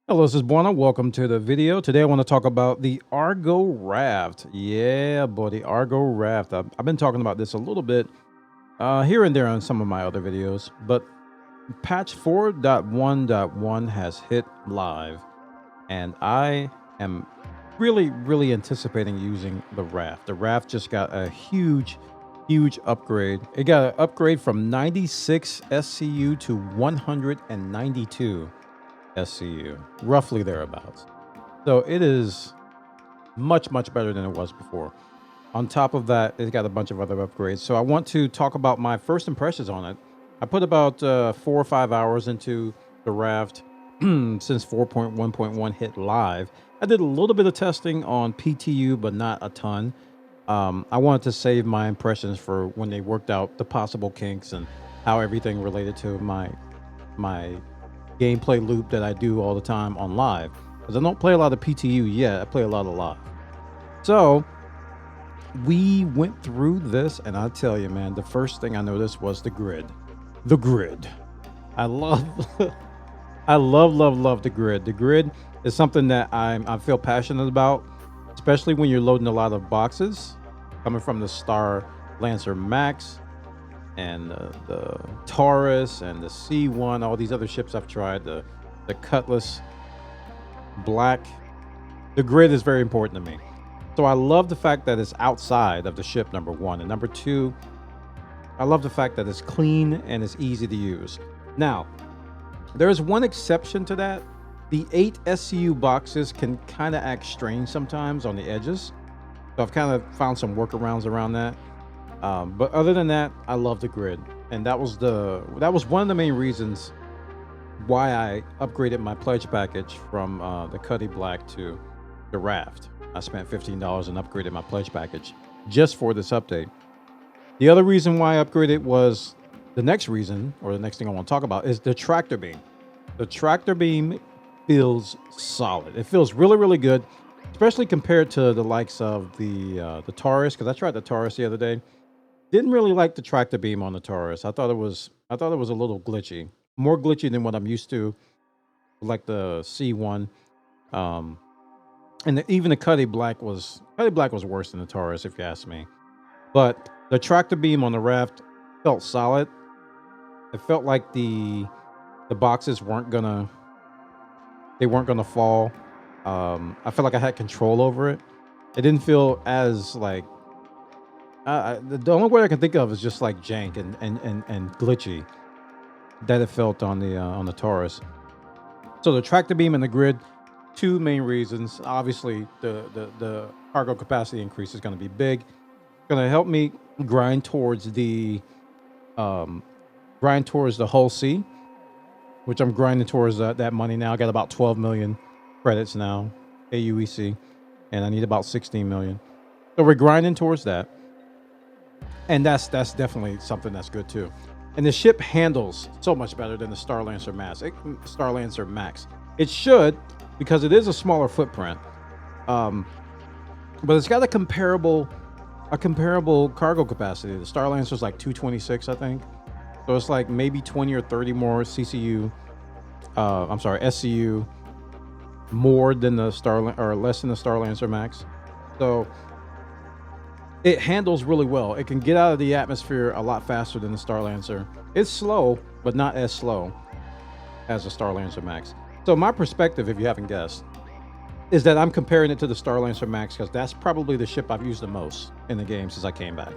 Hello, this is Buona. Welcome to the video. Today I want to talk about the Argo Raft. Yeah, boy, the Argo Raft. I've been talking about this a little bit here and there on some of my other videos, but patch 4.1.1 has hit live, and I am really anticipating using the Raft. The Raft just got a huge upgrade. It got an upgrade from 96 SCU to 192 SCU, roughly thereabouts. So it is much better than it was before. On top of that, it's got a bunch of other upgrades. So I want to talk about my first impressions on it. I put about 4 or 5 hours into the Raft since 4.1.1 hit live. I did a little bit of testing on PTU, but not a ton. I wanted to save my impressions for when they worked out the possible kinks and how everything related to my gameplay loop that I do all the time on live. Because I don't play a lot of PTU yet. I play a lot of live. So we went through this, and I tell you, man, the first thing I noticed was the grid. The grid. I love I love the grid. The grid is something that I feel passionate about, especially when you're loading a lot of boxes coming from the Star Lancer Max and the Taurus and the C1, all these other ships I've tried, the Cutlass Black. The grid is very important to me. So I love the fact that it's outside of the ship, number one. And number two, I love the fact that it's clean and it's easy to use. Now, there's one exception to that. The 8 SCU boxes can kind of act strange sometimes on the edges. So I've kind of found some workarounds around that. But other than that, I love the grid, and that was one of the main reasons why I upgraded my pledge package from the Cuddy Black to the Raft. I spent $15 and upgraded my pledge package just for this update. The other reason why I upgraded was the next reason, or the next thing I want to talk about, is the tractor beam. The tractor beam feels solid. It feels really good, especially compared to the likes of the Taurus. Because I tried the Taurus the other day. Didn't really like the tractor beam on the Taurus. I thought it was a little glitchy, more glitchy than what I'm used to, like the C1. Um, and even the Cuddy Black was worse than the Taurus, if you ask me. But the tractor beam on the Raft felt solid. It felt like the boxes weren't gonna fall. I felt like I had control over it. It didn't feel as like the only word I can think of is just like jank and glitchy that it felt on the Taurus. So the tractor beam and the grid, two main reasons. Obviously, the cargo capacity increase is going to be big. It's going to help me grind towards the Hull C, which I'm grinding towards that money now. I got about 12 million credits now, AUEC, and I need about 16 million. So we're grinding towards that. And that's definitely something that's good too. And the ship handles so much better than the Star Lancer Max. It should, because it is a smaller footprint. But it's got a comparable cargo capacity. The Star Lancer is like 226, I think. So it's like maybe 20 or 30 more SCU more than the or less than the Star Lancer Max. So it handles really well. It can get out of the atmosphere a lot faster than the Star Lancer. It's slow, but not as slow as the Star Lancer Max. So my perspective, if you haven't guessed, is that I'm comparing it to the Star Lancer Max because that's probably the ship I've used the most in the game since I came back.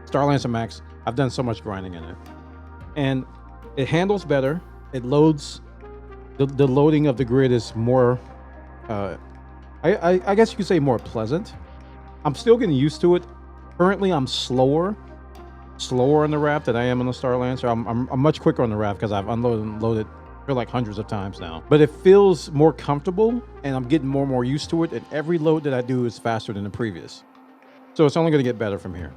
Star Lancer Max, I've done so much grinding in it. And it handles better. It loads, the loading of the grid is more, I guess you could say more pleasant. I'm still getting used to it. Currently, I'm slower on the Raft than I am on the Star Lancer. I'm much quicker on the Raft because I've unloaded and loaded for like hundreds of times now. But it feels more comfortable, and I'm getting more and more used to it. And every load that I do is faster than the previous. So it's only going to get better from here.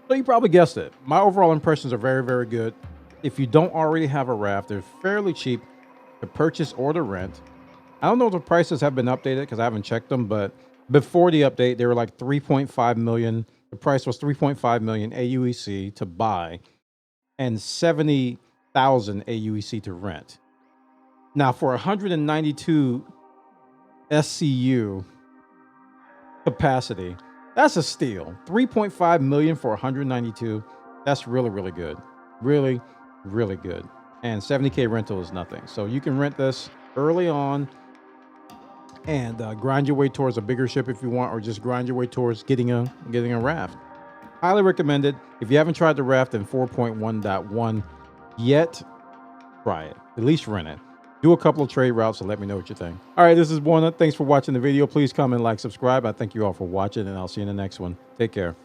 So you probably guessed it. My overall impressions are very good. If you don't already have a Raft, they're fairly cheap to purchase or to rent. I don't know if the prices have been updated because I haven't checked them, but before the update, they were like 3.5 million. The price was 3.5 million AUEC to buy and 70,000 AUEC to rent. Now for 192 SCU capacity, that's a steal. 3.5 million for 192. That's really, really good. Really, really good. And 70K rental is nothing. So you can rent this early on and grind your way towards a bigger ship if you want, or just grind your way towards getting a raft. Highly recommended. If you haven't tried the Raft in 4.1.1 yet, try it. At least rent it. Do a couple of trade routes and let me know what you think. All right, this is Warner. Thanks for watching the video. Please comment, like, subscribe. I thank you all for watching, and I'll see you in the next one. Take care.